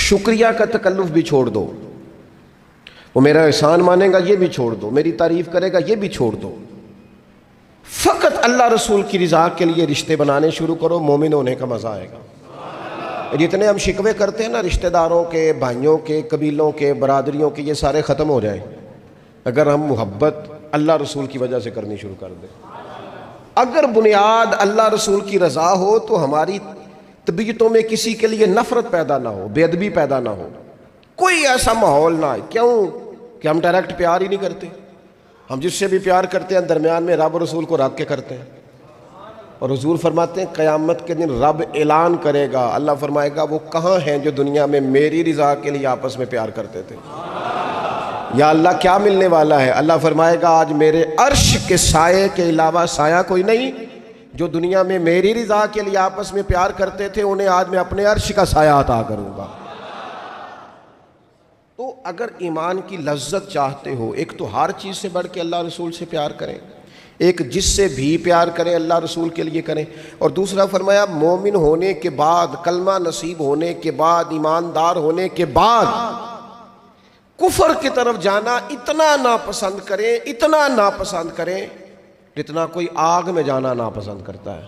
شکریہ کا تکلف بھی چھوڑ دو، وہ میرا احسان مانے گا یہ بھی چھوڑ دو، میری تعریف کرے گا یہ بھی چھوڑ دو، فقط اللہ رسول کی رضا کے لیے رشتے بنانے شروع کرو، مومن ہونے کا مزہ آئے گا۔ جتنے ہم شکوے کرتے ہیں نا رشتہ داروں کے، بھائیوں کے، قبیلوں کے، برادریوں کے، یہ سارے ختم ہو جائیں اگر ہم محبت اللہ رسول کی وجہ سے کرنی شروع کر دیں۔ اگر بنیاد اللہ رسول کی رضا ہو تو ہماری طبیعتوں میں کسی کے لیے نفرت پیدا نہ ہو، بے ادبی پیدا نہ ہو، کوئی ایسا ماحول نہ آئے۔ کیوں کہ ہم ڈائریکٹ پیار ہی نہیں کرتے، ہم جس سے بھی پیار کرتے ہیں درمیان میں رب رسول کو رکھ کے کرتے ہیں۔ اور حضور فرماتے ہیں قیامت کے دن رب اعلان کرے گا، اللہ فرمائے گا وہ کہاں ہیں جو دنیا میں میری رضا کے لیے آپس میں پیار کرتے تھے؟ یا اللہ کیا ملنے والا ہے؟ اللہ فرمائے گا آج میرے عرش کے سائے کے علاوہ سایہ کوئی نہیں، جو دنیا میں میری رضا کے لیے آپس میں پیار کرتے تھے انہیں آج میں اپنے عرش کا سایہ عطا کروں گا۔ تو اگر ایمان کی لذت چاہتے ہو، ایک تو ہر چیز سے بڑھ کے اللہ رسول سے پیار کریں، ایک جس سے بھی پیار کریں اللہ رسول کے لیے کریں، اور دوسرا فرمایا مومن ہونے کے بعد، کلمہ نصیب ہونے کے بعد، ایماندار ہونے کے بعد کفر کی طرف جانا اتنا ناپسند کریں، اتنا ناپسند کریں جتنا کوئی آگ میں جانا ناپسند کرتا ہے،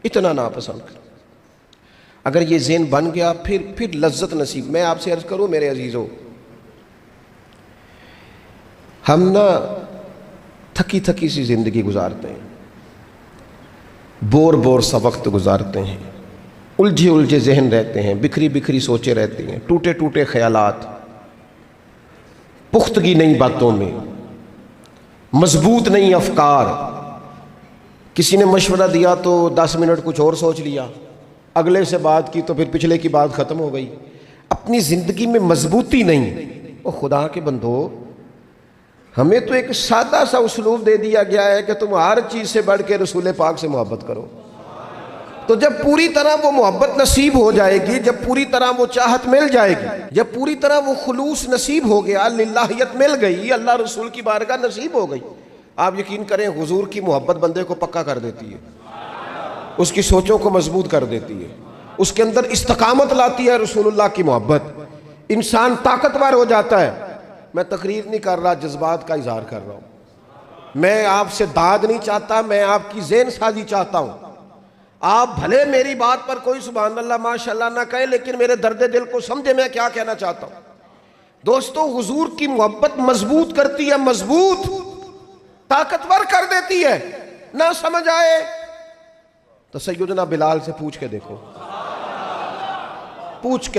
اتنا ناپسند کریں۔ اگر یہ ذہن بن گیا پھر لذت نصیب۔ میں آپ سے عرض کروں میرے عزیزوں، ہم نا تھکی تھکی سی زندگی گزارتے ہیں، بور سا وقت گزارتے ہیں، الجھے ذہن رہتے ہیں، بکھری بکھری سوچیں رہتی ہیں، ٹوٹے خیالات، پختگی نہیں باتوں میں، مضبوط نہیں افکار۔ کسی نے مشورہ دیا تو 10 منٹ کچھ اور سوچ لیا، اگلے سے بات کی تو پھر پچھلے کی بات ختم ہو گئی، اپنی زندگی میں مضبوطی نہیں۔ او خدا کے بندو، ہمیں تو ایک سادہ سا اسلوب دے دیا گیا ہے کہ تم ہر چیز سے بڑھ کے رسول پاک سے محبت کرو۔ تو جب پوری طرح وہ محبت نصیب ہو جائے گی، جب پوری طرح وہ چاہت مل جائے گی، جب پوری طرح وہ خلوص نصیب ہو گیا، للہیت مل گئی، اللہ رسول کی بارگاہ نصیب ہو گئی، آپ یقین کریں حضور کی محبت بندے کو پکا کر دیتی ہے، اس کی سوچوں کو مضبوط کر دیتی ہے، اس کے اندر استقامت لاتی ہے رسول اللہ کی محبت، انسان طاقتور ہو جاتا ہے۔ میں تقریر نہیں کر رہا، جذبات کا اظہار کر رہا ہوں۔ میں آپ سے داد نہیں چاہتا، میں آپ کی ذہن سازی چاہتا ہوں۔ آپ بھلے میری بات پر کوئی سبحان اللہ ماشاءاللہ نہ کہے، لیکن میرے درد دل کو سمجھے میں کیا کہنا چاہتا ہوں۔ دوستو حضور کی محبت مضبوط کرتی ہے، مضبوط طاقتور کر دیتی ہے۔ نہ سمجھ آئے تو سیدنا بلال سے پوچھ کے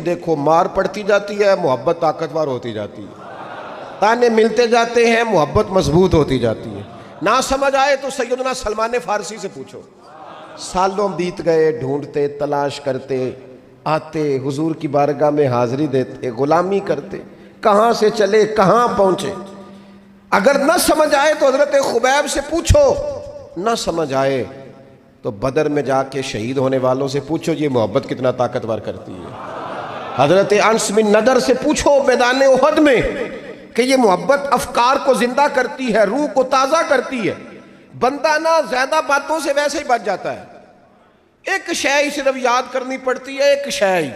دیکھو، مار پڑتی جاتی ہے، محبت طاقتور ہوتی جاتی ہے، تانے ملتے جاتے ہیں، محبت مضبوط ہوتی جاتی ہے۔ نہ سمجھ آئے تو سیدنا سلمان فارسی سے پوچھو، سالوں بیت گئے، ڈھونڈتے، تلاش کرتے، آتے حضور کی بارگاہ میں حاضری دیتے، غلامی کرتے، کہاں سے چلے کہاں پہنچے۔ اگر نہ سمجھ آئے تو حضرت خبیب سے پوچھو، نہ سمجھ آئے تو بدر میں جا کے شہید ہونے والوں سے پوچھو یہ محبت کتنا طاقتور کرتی ہے۔ حضرت انس بن نضر سے پوچھو میدان احد میں کہ یہ محبت افکار کو زندہ کرتی ہے، روح کو تازہ کرتی ہے۔ بندہ نہ زیادہ باتوں سے ویسے ہی بچ جاتا ہے، ایک شے ہی صرف یاد کرنی پڑتی ہے، ایک شے ہی،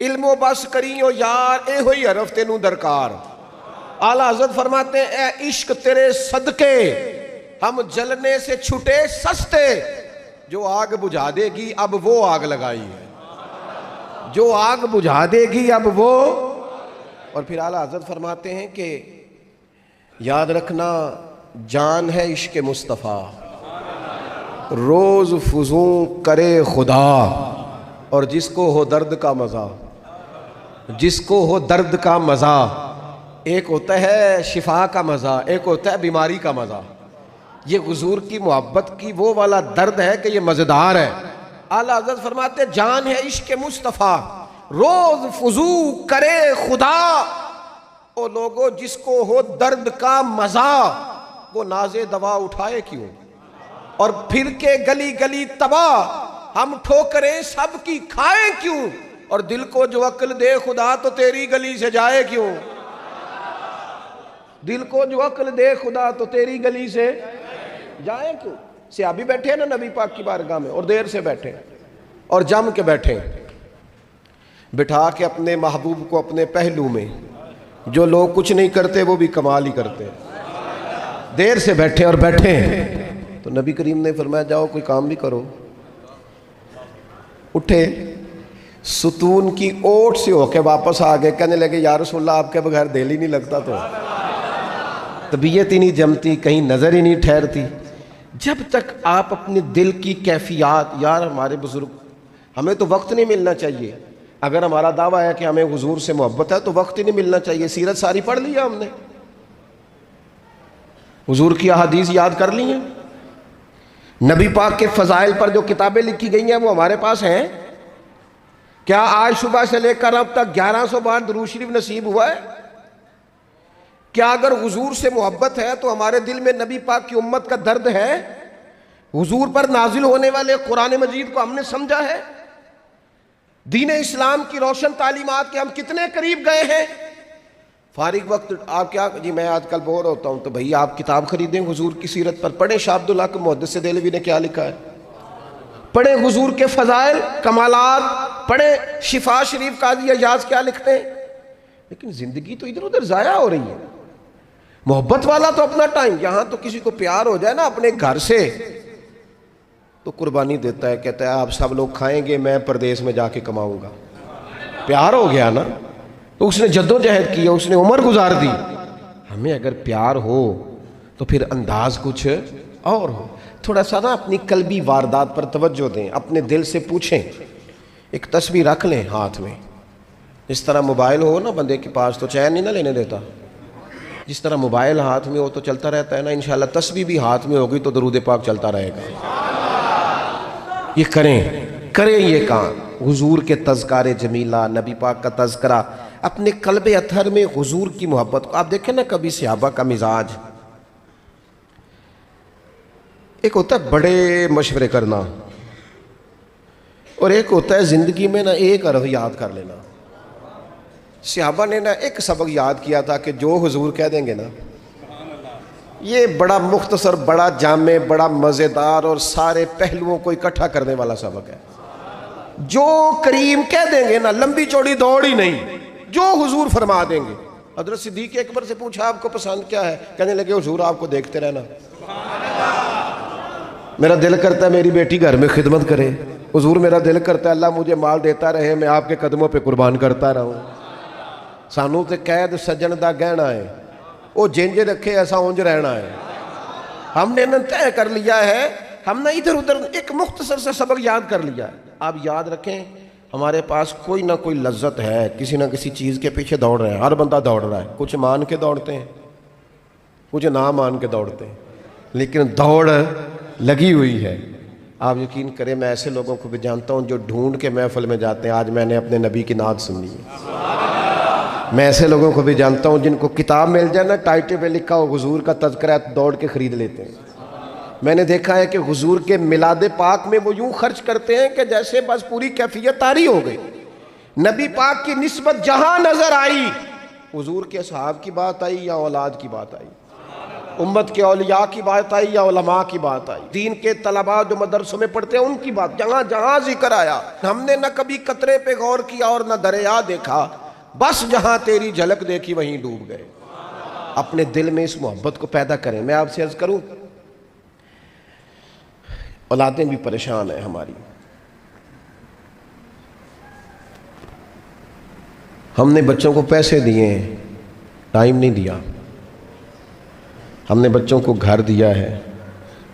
علم و بس کریو یار اے ہوئی حرف تینوں درکار۔ اعلیٰ حضرت فرماتے ہیں اے عشق تیرے صدقے ہم جلنے سے چھٹے سستے، جو آگ بجھا دے گی اب وہ آگ لگائی ہے، جو آگ بجھا دے گی اب وہ۔ اور پھر اعلیٰ حضرت فرماتے ہیں کہ یاد رکھنا جان ہے عشق مصطفیٰ، روز فزوں کرے خدا، اور جس کو ہو درد کا مزہ، جس کو ہو درد کا مزہ، ایک ہوتا ہے شفا کا مزہ، ایک ہوتا ہے بیماری کا مزہ۔ یہ حضور کی محبت کی وہ والا درد ہے کہ یہ مزیدار ہے۔ اعلیٰ حضرت فرماتے جان ہے عشق مصطفیٰ، روز فزوں کرے خدا، او لوگو جس کو ہو درد کا مزہ، وہ ناز دوا اٹھائے کیوں، اور پھر کے گلی گلی تباہ ہم ٹھوکریں سب کی کھائیں کیوں، اور دل کو جو عقل دے خدا تو تیری گلی سے جائے کیوں، دل کو جو عقل دے خدا تو تیری گلی سے جائے کیوں۔ صحابی بیٹھے ہیں نا نبی پاک کی بارگاہ میں، اور دیر سے بیٹھے اور جم کے بیٹھے، بٹھا کے اپنے محبوب کو اپنے پہلو میں. جو لوگ کچھ نہیں کرتے وہ بھی کمال ہی کرتے ہیں. دیر سے بیٹھے اور بیٹھے ہیں تو نبی کریم نے فرمایا جاؤ کوئی کام بھی کرو. اٹھے, ستون کی اوٹ سے ہو کے واپس آ گئے. کہنے لگے یا رسول اللہ آپ کے بغیر دل ہی نہیں لگتا, تو طبیعت ہی نہیں جمتی, کہیں نظر ہی نہیں ٹھہرتی. جب تک آپ اپنے دل کی کیفیات, یار ہمارے بزرگ, ہمیں تو وقت نہیں ملنا چاہیے. اگر ہمارا دعویٰ ہے کہ ہمیں حضور سے محبت ہے تو وقت ہی نہیں ملنا چاہیے. سیرت ساری پڑھ لیا ہم نے, حضور کی احادیث یاد کر لی ہیں, نبی پاک کے فضائل پر جو کتابیں لکھی گئی ہیں وہ ہمارے پاس ہیں. کیا آج صبح سے لے کر اب تک 1100 بار درود شریف نصیب ہوا ہے؟ کیا اگر حضور سے محبت ہے تو ہمارے دل میں نبی پاک کی امت کا درد ہے؟ حضور پر نازل ہونے والے قرآن مجید کو ہم نے سمجھا ہے؟ دین اسلام کی روشن تعلیمات کے ہم کتنے قریب گئے ہیں؟ فارغ وقت آپ کیا جی میں آج کل بور ہوتا ہوں, تو بھئی آپ کتاب خریدیں حضور کی سیرت پر, پڑھیں شاہ عبدالحق محدث دہلوی نے کیا لکھا ہے, پڑھیں حضور کے فضائل کمالات, پڑھیں شفا شریف قاضی اعجاز کیا لکھتے ہیں. لیکن زندگی تو ادھر ادھر ضائع ہو رہی ہے. محبت والا تو اپنا ٹائم, یہاں تو کسی کو پیار ہو جائے نا اپنے گھر سے تو قربانی دیتا ہے, کہتا ہے آپ سب لوگ کھائیں گے, میں پردیس میں جا کے کماؤں گا. پیار ہو گیا نا, تو اس نے جدوجہد کی, اس نے عمر گزار دی. ہمیں اگر پیار ہو تو پھر انداز کچھ اور ہو. تھوڑا سا نا اپنی قلبی واردات پر توجہ دیں, اپنے دل سے پوچھیں. ایک تسبیح رکھ لیں ہاتھ میں, جس طرح موبائل ہو نا بندے کے پاس تو چین نہیں نہ لینے دیتا, جس طرح موبائل ہاتھ میں ہو تو چلتا رہتا ہے نا, انشاءاللہ تسبیح بھی ہاتھ میں ہوگی تو درود پاک چلتا رہے گا. یہ کریں یہ کام, حضور کے تذکار جمیلہ, نبی پاک کا تذکرہ, اپنے قلب اطہر میں حضور کی محبت کو. آپ دیکھیں نا کبھی صحابہ کا مزاج, ایک ہوتا ہے بڑے مشورے کرنا, اور ایک ہوتا ہے زندگی میں نا ایک حرف یاد کر لینا. صحابہ نے نا ایک سبق یاد کیا تھا کہ جو حضور کہہ دیں گے نا, یہ بڑا مختصر, بڑا جامع, بڑا مزیدار اور سارے پہلوؤں کو اکٹھا کرنے والا سبق ہے. جو کریم کہہ دیں گے نا, لمبی چوڑی دوڑ ہی نہیں, جو حضور فرما دیں گے. حضرت صدیق اکبر سے پوچھا آپ کو پسند کیا ہے, کہنے لگے حضور آپ کو دیکھتے رہنا. میرا دل کرتا ہے میری بیٹی گھر میں خدمت کرے. حضور میرا دل کرتا ہے اللہ مجھے مال دیتا رہے, میں آپ کے قدموں پہ قربان کرتا رہوں. سانو تے قید سجن دا گہنا ہے, وہ جنج رکھے ایسا اونج رہنا ہے. ہم نے طے کر لیا ہے, ہم نے ادھر ادھر ایک مختصر سے سبق یاد کر لیا ہے. آپ یاد رکھیں ہمارے پاس کوئی نہ کوئی لذت ہے, کسی نہ کسی چیز کے پیچھے دوڑ رہے ہیں. ہر بندہ دوڑ رہا ہے, کچھ مان کے دوڑتے ہیں, کچھ نہ مان کے دوڑتے ہیں, لیکن دوڑ لگی ہوئی ہے. آپ یقین کریں میں ایسے لوگوں کو بھی جانتا ہوں جو ڈھونڈ کے محفل میں جاتے ہیں. آج میں نے اپنے نبی کی نعت سنی ہے. میں ایسے لوگوں کو بھی جانتا ہوں جن کو کتاب مل جائے نا, ٹائٹل پہ لکھا ہو حضور کا تذکرہ, دوڑ کے خرید لیتے ہیں. میں نے دیکھا ہے کہ حضور کے میلاد پاک میں وہ یوں خرچ کرتے ہیں کہ جیسے بس پوری کیفیت طاری ہو گئی. نبی پاک کی نسبت جہاں نظر آئی, حضور کے اصحاب کی بات آئی یا اولاد کی بات آئی, امت کے اولیاء کی بات آئی یا علماء کی بات آئی, دین کے طلباء جو مدرسوں میں پڑھتے ہیں ان کی بات, جہاں جہاں ذکر آیا. ہم نے نہ کبھی قطرے پہ غور کیا اور نہ دریا دیکھا, بس جہاں تیری جھلک دیکھی وہیں ڈوب گئے. اپنے دل میں اس محبت کو پیدا کریں. میں آپ سے عرض کروں, اولادیں بھی پریشان ہیں ہماری. ہم نے بچوں کو پیسے دیے ہیں, ٹائم نہیں دیا. ہم نے بچوں کو گھر دیا ہے,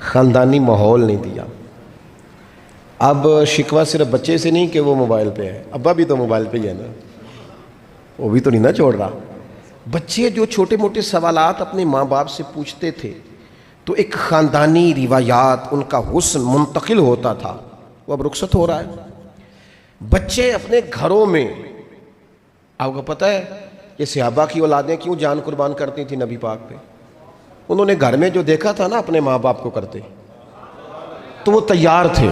خاندانی ماحول نہیں دیا. اب شکوہ صرف بچے سے نہیں کہ وہ موبائل پہ ہے, ابا بھی تو موبائل پہ ہی ہے نا, وہ بھی تو نہیں نا چھوڑ رہا. بچے جو چھوٹے موٹے سوالات اپنے ماں باپ سے پوچھتے تھے تو ایک خاندانی روایات, ان کا حسن منتقل ہوتا تھا, وہ اب رخصت ہو رہا ہے. بچے اپنے گھروں میں, آپ کو پتہ ہے یہ صحابہ کی اولادیں کیوں جان قربان کرتی تھی نبی پاک پہ؟ انہوں نے گھر میں جو دیکھا تھا نا اپنے ماں باپ کو کرتے, تو وہ تیار تھے.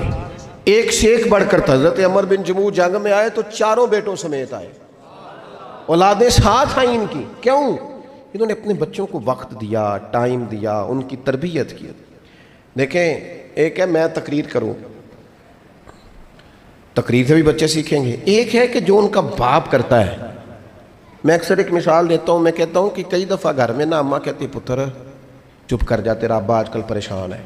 ایک سے ایک بڑھ کر. حضرت عمر بن جموح جنگ میں آئے تو چاروں بیٹوں سمیت آئے, اولادیں ساتھ آئیں ان کی. کیوں؟ انہوں نے اپنے بچوں کو وقت دیا, ٹائم دیا, ان کی تربیت کی. دیکھیں ایک ہے میں تقریر کروں, تقریر سے بھی بچے سیکھیں گے. ایک ہے کہ جو ان کا باپ کرتا ہے. میں اکثر ایک مثال دیتا ہوں, میں کہتا ہوں کہ کئی دفعہ گھر میں نا اماں کہتی پتر چپ کر جا, تیرا ابا آج کل پریشان ہے,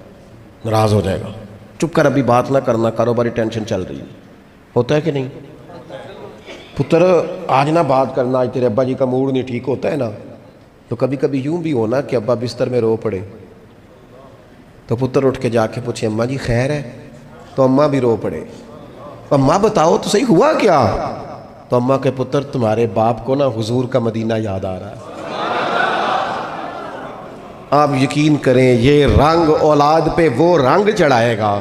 ناراض ہو جائے گا, چپ کر, ابھی بات نہ کرنا, کاروباری ٹینشن چل رہی ہے. ہوتا ہے کہ نہیں؟ پتر آج نہ بات کرنا, آج تیرے ابا جی کا موڈ نہیں ٹھیک, ہوتا ہے نا. تو کبھی کبھی یوں بھی ہونا کہ ابا بستر میں رو پڑے, تو پتر اٹھ کے جا کے پوچھے اماں جی خیر ہے, تو اماں بھی رو پڑے, اماں بتاؤ تو صحیح ہوا کیا؟ تو اماں کے پتر تمہارے باپ کو نا حضور کا مدینہ یاد آ رہا ہے. آپ یقین کریں یہ رنگ اولاد پہ وہ رنگ چڑھائے گا,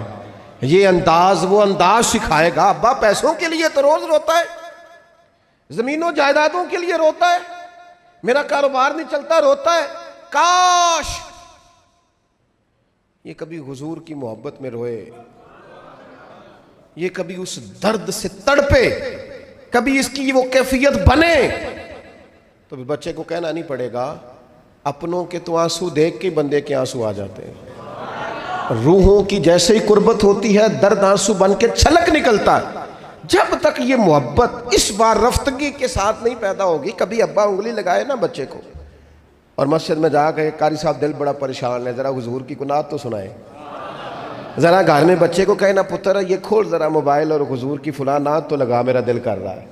یہ انداز وہ انداز سکھائے گا. ابا پیسوں کے لیے تو روز روتا ہے, زمینوں جائیدادوں کے لیے روتا ہے, میرا کاروبار نہیں چلتا روتا ہے. کاش یہ کبھی حضور کی محبت میں روئے, یہ کبھی اس درد سے تڑپے, کبھی اس کی وہ کیفیت بنے, تو بھی بچے کو کہنا نہیں پڑے گا اپنوں کے تو آنسو دیکھ کے بندے کے آنسو آ جاتے ہیں. روحوں کی جیسے ہی قربت ہوتی ہے درد آنسو بن کے چھلک نکلتا ہے. جب تک یہ محبت اس بار رفتگی کے ساتھ نہیں پیدا ہوگی, کبھی ابا انگلی لگائے نا بچے کو اور مسجد میں جا کے قاری صاحب دل بڑا پریشان ہے, ذرا حضور کی کنات تو سنائے. ذرا گھر میں بچے کو کہنا پتر یہ کھول ذرا موبائل اور حضور کی فلاں نعت تو لگا, میرا دل کر رہا ہے.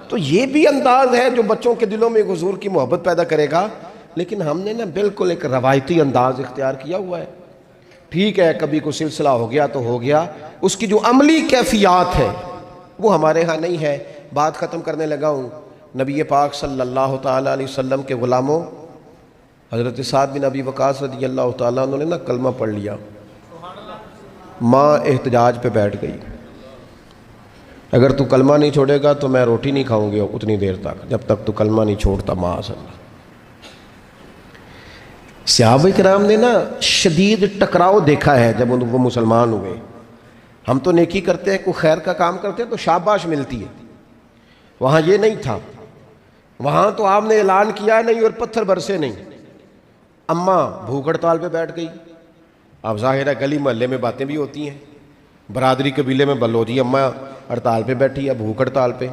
تو یہ بھی انداز ہے جو بچوں کے دلوں میں حضور کی محبت پیدا کرے گا. لیکن ہم نے نا بالکل ایک روایتی انداز اختیار کیا ہوا ہے. ٹھیک ہے کبھی کوئی سلسلہ ہو گیا تو ہو گیا, اس کی جو عملی کیفیات ہے وہ ہمارے ہاں نہیں ہے. بات ختم کرنے لگا ہوں. نبی پاک صلی اللہ تعالیٰ علیہ وسلم کے غلاموں حضرت سعد بن ابی وقاص رضی اللہ تعالیٰ انہوں نے نا کلمہ پڑھ لیا. ماں احتجاج پہ بیٹھ گئی, اگر تو کلمہ نہیں چھوڑے گا تو میں روٹی نہیں کھاؤں گی اتنی دیر تک جب تک تو کلمہ نہیں چھوڑتا. ماں صلی اللہ. صحابہ کرام نے نا شدید ٹکراؤ دیکھا ہے جب وہ مسلمان ہوئے. ہم تو نیکی کرتے ہیں, کوئی خیر کا کام کرتے ہیں تو شاباش ملتی ہے, وہاں یہ نہیں تھا. وہاں تو آپ نے اعلان کیا نہیں اور پتھر برسے نہیں. اماں بھوک ہڑتال پہ بیٹھ گئی. اب ظاہر ہے گلی محلے میں باتیں بھی ہوتی ہیں, برادری قبیلے میں بلو جی اماں ہڑتال پہ بیٹھی ہے, بھوک ہڑتال پہ.